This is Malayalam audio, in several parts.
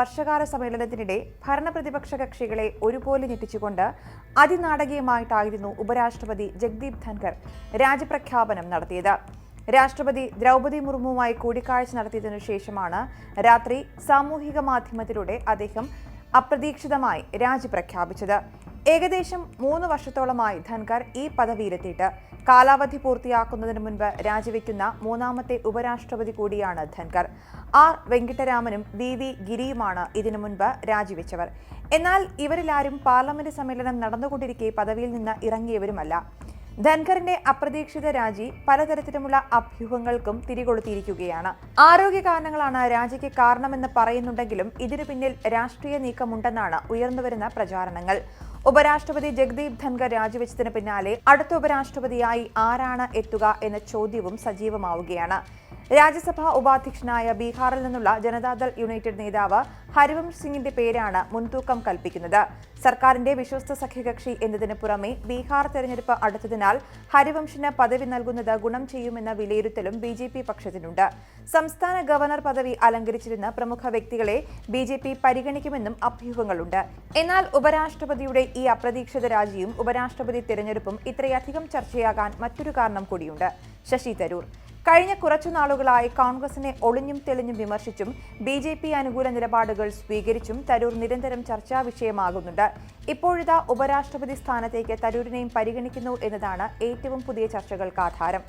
വർഷകാല സമ്മേളനത്തിനിടെ ഭരണപ്രതിപക്ഷ കക്ഷികളെ ഒരുപോലെ ഞെട്ടിച്ചുകൊണ്ട് അതിനാടകീയമായിട്ടായിരുന്നു ഉപരാഷ്ട്രപതി ജഗ്ദീപ് ധൻഖർ രാജ്യപ്രഖ്യാപനം നടത്തിയത്. രാഷ്ട്രപതി ദ്രൗപദി മുർമുവുമായി കൂടിക്കാഴ്ച നടത്തിയതിനു ശേഷമാണ് രാത്രി സാമൂഹിക മാധ്യമത്തിലൂടെ അദ്ദേഹം അപ്രതീക്ഷിതമായി രാജി പ്രഖ്യാപിച്ചത്. ഏകദേശം 3 വർഷത്തോളമായി ധൻഖർ ഈ പദവിയിലെത്തിയിട്ട് കാലാവധി പൂർത്തിയാക്കുന്നതിന് മുൻപ് രാജിവെക്കുന്ന മൂന്നാമത്തെ ഉപരാഷ്ട്രപതി കൂടിയാണ് ധൻഖർ. ആർ വെങ്കിട്ടരാമനും വി ഗിരിയുമാണ് ഇതിനു മുൻപ് രാജിവെച്ചവർ. എന്നാൽ ഇവരിലാരും പാർലമെന്റ് സമ്മേളനം നടന്നുകൊണ്ടിരിക്കെ പദവിയിൽ നിന്ന് ഇറങ്ങിയവരുമല്ല. ധൻഖറിന്റെ അപ്രതീക്ഷിത രാജി പലതരത്തിലുമുള്ള അഭ്യൂഹങ്ങൾക്കും തിരികൊളുത്തിയിരിക്കുകയാണ്. ആരോഗ്യ കാരണങ്ങളാണ് രാജിക്ക് കാരണമെന്ന് പറയുന്നുണ്ടെങ്കിലും ഇതിനു പിന്നിൽ രാഷ്ട്രീയ നീക്കമുണ്ടെന്നാണ് ഉയർന്നുവരുന്ന പ്രചാരണങ്ങൾ. ഉപരാഷ്ട്രപതി ജഗ്ദീപ് ധൻഖർ രാജിവെച്ചതിന് പിന്നാലെ അടുത്ത ഉപരാഷ്ട്രപതിയായി ആരാണ് എത്തുക എന്ന ചോദ്യവും സജീവമാവുകയാണ്. രാജ്യസഭാ ഉപാധ്യക്ഷനായ ബീഹാറിൽ നിന്നുള്ള ജനതാദൾ യുണൈറ്റഡ് നേതാവ് ഹരിവംശ് സിംഗിന്റെ പേരാണ് മുൻതൂക്കം കൽപ്പിക്കുന്നത്. സർക്കാരിന്റെ വിശ്വസ്ത സഖ്യകക്ഷി എന്നതിന് പുറമെ ബീഹാർ തെരഞ്ഞെടുപ്പ് അടുത്തതിനാൽ ഹരിവംശിന് പദവി നൽകുന്നത് ഗുണം ചെയ്യുമെന്ന വിലയിരുത്തലും ബി.ജെ.പി. പക്ഷത്തിനുണ്ട്. സംസ്ഥാന ഗവർണർ പദവി അലങ്കരിച്ചിരുന്ന പ്രമുഖ വ്യക്തികളെ ബി.ജെ.പി. പരിഗണിക്കുമെന്നും അഭ്യൂഹങ്ങളുണ്ട്. എന്നാൽ ഉപരാഷ്ട്രപതിയുടെ ഈ അപ്രതീക്ഷിത രാജിയും ഉപരാഷ്ട്രപതി തെരഞ്ഞെടുപ്പും ഇത്രയധികം ചർച്ചയാകാൻ മറ്റൊരു കാരണം കൂടിയുണ്ട്. ശശി തരൂർ കഴിഞ്ഞ കുറച്ചു നാളുകളായി കോൺഗ്രസിനെ ഒളിഞ്ഞും തെളിഞ്ഞും വിമർശിച്ചും ബി.ജെ.പി. അനുകൂല നിലപാടുകൾ സ്വീകരിച്ചും തരൂർ നിരന്തരം ചർച്ചാ വിഷയമാകുന്നുണ്ട്. ഇപ്പോഴിതാ ഉപരാഷ്ട്രപതി സ്ഥാനത്തേക്ക് തരൂരിനെയും പരിഗണിക്കുന്നു എന്നതാണ് ഏറ്റവും പുതിയ ചർച്ചകൾക്ക് ആധാരം.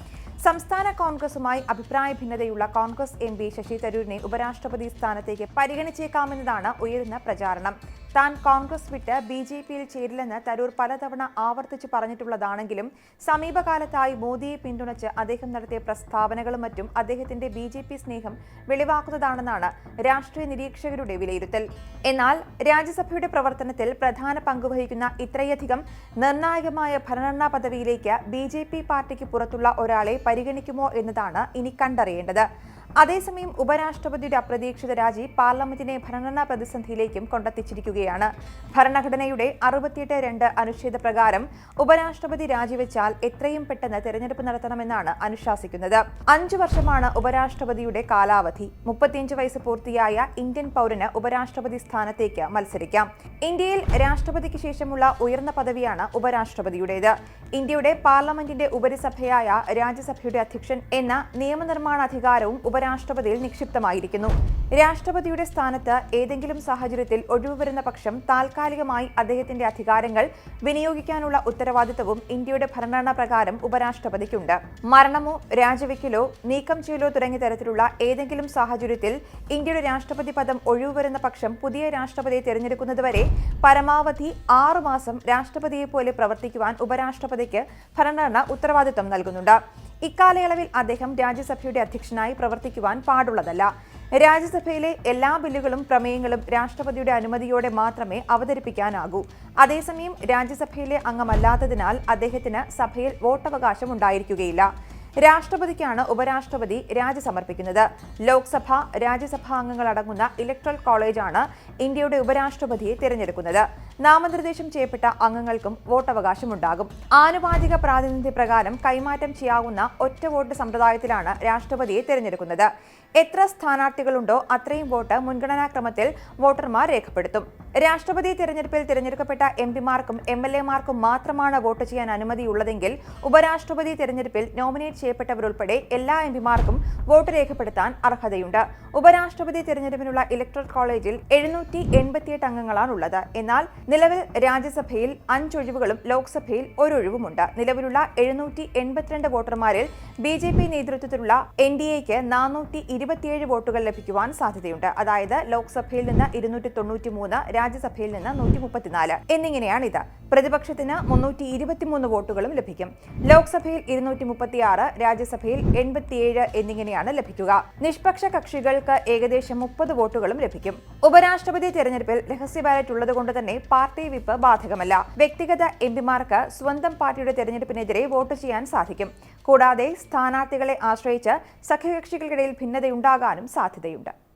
സംസ്ഥാന കോൺഗ്രസുമായി അഭിപ്രായ ഭിന്നതയുള്ള കോൺഗ്രസ് എം.പി. ശശി തരൂരിനെ ഉപരാഷ്ട്രപതി സ്ഥാനത്തേക്ക് പരിഗണിച്ചേക്കാമെന്നതാണ് ഉയരുന്ന പ്രചാരണം. താൻ കോൺഗ്രസ് വിട്ട് ബി.ജെ.പിയിൽ ചേരില്ലെന്ന് തരൂർ പലതവണ ആവർത്തിച്ചു പറഞ്ഞിട്ടുള്ളതാണെങ്കിലും സമീപകാലത്തായി മോദിയെ പിന്തുണച്ച് അദ്ദേഹം നടത്തിയ പ്രസ്താവനകളും മറ്റും അദ്ദേഹത്തിന്റെ ബി.ജെ.പി. സ്നേഹം വെളിവാക്കുന്നതാണെന്നാണ് രാഷ്ട്രീയ നിരീക്ഷകരുടെ വിലയിരുത്തൽ. എന്നാൽ രാജ്യസഭയുടെ പ്രവർത്തനത്തിൽ പ്രധാന പങ്കുവഹിക്കുന്ന ഇത്രയധികം നിർണായകമായ ഭരണഘടനാ പദവിയിലേക്ക് ബി.ജെ.പി. പാർട്ടിക്ക് പുറത്തുള്ള ഒരാളെ പരിഗണിക്കുമോ എന്നതാണ് ഇനി കണ്ടറിയേണ്ടത്. അതേസമയം ഉപരാഷ്ട്രപതിയുടെ അപ്രതീക്ഷിത രാജി പാർലമെന്റിനെ ഭരണഘടനാ പ്രതിസന്ധിയിലേക്കും കൊണ്ടെത്തിച്ചിരിക്കുകയാണ്. ഭരണഘടനയുടെ 68(2) അനുച്ഛേദ പ്രകാരം ഉപരാഷ്ട്രപതി രാജിവെച്ചാൽ എത്രയും പെട്ടെന്ന് തെരഞ്ഞെടുപ്പ് നടത്തണമെന്നാണ് അനുശാസിക്കുന്നത്. 5 വർഷമാണ് ഉപരാഷ്ട്രപതിയുടെ കാലാവധി. 35 വയസ്സ് പൂർത്തിയായ ഇന്ത്യൻ പൗരന് ഉപരാഷ്ട്രപതി സ്ഥാനത്തേക്ക് മത്സരിക്കാം. ഇന്ത്യയിൽ രാഷ്ട്രപതിക്ക് ശേഷമുള്ള ഉയർന്ന പദവിയാണ് ഉപരാഷ്ട്രപതിയുടേത്. ഇന്ത്യയുടെ പാർലമെന്റിന്റെ ഉപരിസഭയായ രാജ്യസഭയുടെ അധ്യക്ഷൻ എന്ന നിയമനിർമ്മാണാധികാരവും ഉപരാഷ്ട്രപതിയിൽ നിക്ഷിപ്തമായിരിക്കുന്നു. രാഷ്ട്രപതിയുടെ സ്ഥാനത്ത് ഏതെങ്കിലും സാഹചര്യത്തിൽ ഒഴിവ് വരുന്ന പക്ഷം താൽക്കാലികമായി അദ്ദേഹത്തിന്റെ അധികാരങ്ങൾ വിനിയോഗിക്കാനുള്ള ഉത്തരവാദിത്തവും ഇന്ത്യയുടെ ഭരണഘടനാ പ്രകാരം ഉപരാഷ്ട്രപതിക്കുണ്ട്. മരണമോ രാജിവെക്കലോ നീക്കം ചെയ്യലോ തുടങ്ങിയ തരത്തിലുള്ള ഏതെങ്കിലും സാഹചര്യത്തിൽ ഇന്ത്യയുടെ രാഷ്ട്രപതി പദം ഒഴിവ് വരുന്ന പക്ഷം പുതിയ രാഷ്ട്രപതിയെ തിരഞ്ഞെടുക്കുന്നതുവരെ പരമാവധി 6 മാസം രാഷ്ട്രപതിയെ പോലെ പ്രവർത്തിക്കുവാൻ ഉപരാഷ്ട്രപതിക്ക് ഭരണഘടന ഉത്തരവാദിത്തം നൽകുന്നുണ്ട്. ഇക്കാലയളവിൽ അദ്ദേഹം രാജ്യസഭയുടെ അധ്യക്ഷനായി പ്രവർത്തിക്കുവാൻ പാടുള്ളതല്ല. രാജ്യസഭയിലെ എല്ലാ ബില്ലുകളും പ്രമേയങ്ങളും രാഷ്ട്രപതിയുടെ അനുമതിയോടെ മാത്രമേ അവതരിപ്പിക്കാനാകൂ. അതേസമയം രാജ്യസഭയിലെ അംഗമല്ലാത്തതിനാൽ അദ്ദേഹത്തിന് സഭയിൽ വോട്ടവകാശം ഉണ്ടായിരിക്കുകയില്ല. രാഷ്ട്രപതിക്കാണ് ഉപരാഷ്ട്രപതി രാജി സമർപ്പിക്കുന്നത്. ലോക്സഭ, രാജ്യസഭാ അംഗങ്ങൾ അടങ്ങുന്ന ഇലക്ട്രൽ കോളേജാണ് ഇന്ത്യയുടെ ഉപരാഷ്ട്രപതിയെ തിരഞ്ഞെടുക്കുന്നത്. നാമനിർദ്ദേശം ചെയ്യപ്പെട്ട അംഗങ്ങൾക്കും വോട്ടവകാശമുണ്ടാകും. ആനുപാതിക പ്രാതിനിധ്യ പ്രകാരം കൈമാറ്റം ചെയ്യാവുന്ന ഒറ്റ വോട്ട് സമ്പ്രദായത്തിലാണ് രാഷ്ട്രപതിയെ തിരഞ്ഞെടുക്കുന്നത്. എത്ര സ്ഥാനാർത്ഥികളുണ്ടോ അത്രയും വോട്ട് മുൻഗണനാക്രമത്തിൽ വോട്ടർമാർ രേഖപ്പെടുത്തും. രാഷ്ട്രപതി തിരഞ്ഞെടുപ്പിൽ തിരഞ്ഞെടുക്കപ്പെട്ട എം.പിമാർക്കും എം.എൽ.എമാർക്കും മാത്രമാണ് വോട്ട് ചെയ്യാൻ അനുമതിയുള്ളതെങ്കിൽ ഉപരാഷ്ട്രപതി തിരഞ്ഞെടുപ്പിൽ നോമിനേറ്റ് ചെയ്യപ്പെട്ടവരുൾപ്പെടെ എല്ലാ എം.പിമാർക്കും വോട്ട് രേഖപ്പെടുത്താൻ അർഹതയുണ്ട്. ഉപരാഷ്ട്രപതി തിരഞ്ഞെടുപ്പിനുള്ള ഇലക്ട്രൽ കോളേജിൽ 788 അംഗങ്ങളാണുള്ളത്. എന്നാൽ നിലവിൽ രാജ്യസഭയിൽ 5 ഒഴിവുകളും ലോക്സഭയിൽ 1 ഒഴിവുമുണ്ട്. നിലവിലുള്ള 782 വോട്ടർമാരിൽ ബി.ജെ.പി. നേതൃത്വത്തിലുള്ള എൻ.ഡി.എക്ക് 427 വോട്ടുകൾ ലഭിക്കുവാൻ സാധ്യതയുണ്ട്. അതായത് ലോക്സഭയിൽ നിന്ന് 293, രാജ്യസഭയിൽ നിന്ന് 134 എന്നിങ്ങനെയാണിത്. പ്രതിപക്ഷത്തിന് 323 വോട്ടുകളും ലഭിക്കും. ലോക്സഭയിൽ 236, രാജ്യസഭയിൽ 87 എന്നിങ്ങനെയാണ് ലഭിക്കുക. നിഷ്പക്ഷ കക്ഷികൾക്ക് ഏകദേശം 30 വോട്ടുകളും ലഭിക്കും. ഉപരാഷ്ട്രപതി തെരഞ്ഞെടുപ്പിൽ രഹസ്യ ബാലറ്റ് ഉള്ളതുകൊണ്ട് തന്നെ പാർട്ടി വിപ്പ് ബാധകമല്ല. വ്യക്തിഗത എം.പിമാർക്ക് സ്വന്തം പാർട്ടിയുടെ തെരഞ്ഞെടുപ്പിനെതിരെ വോട്ട് ചെയ്യാൻ സാധിക്കും. കൂടാതെ സ്ഥാനാർത്ഥികളെ ആശ്രയിച്ച് സഖ്യകക്ഷികൾക്കിടയിൽ ഭിന്നതയുണ്ടാകാനും സാധ്യതയുണ്ട്.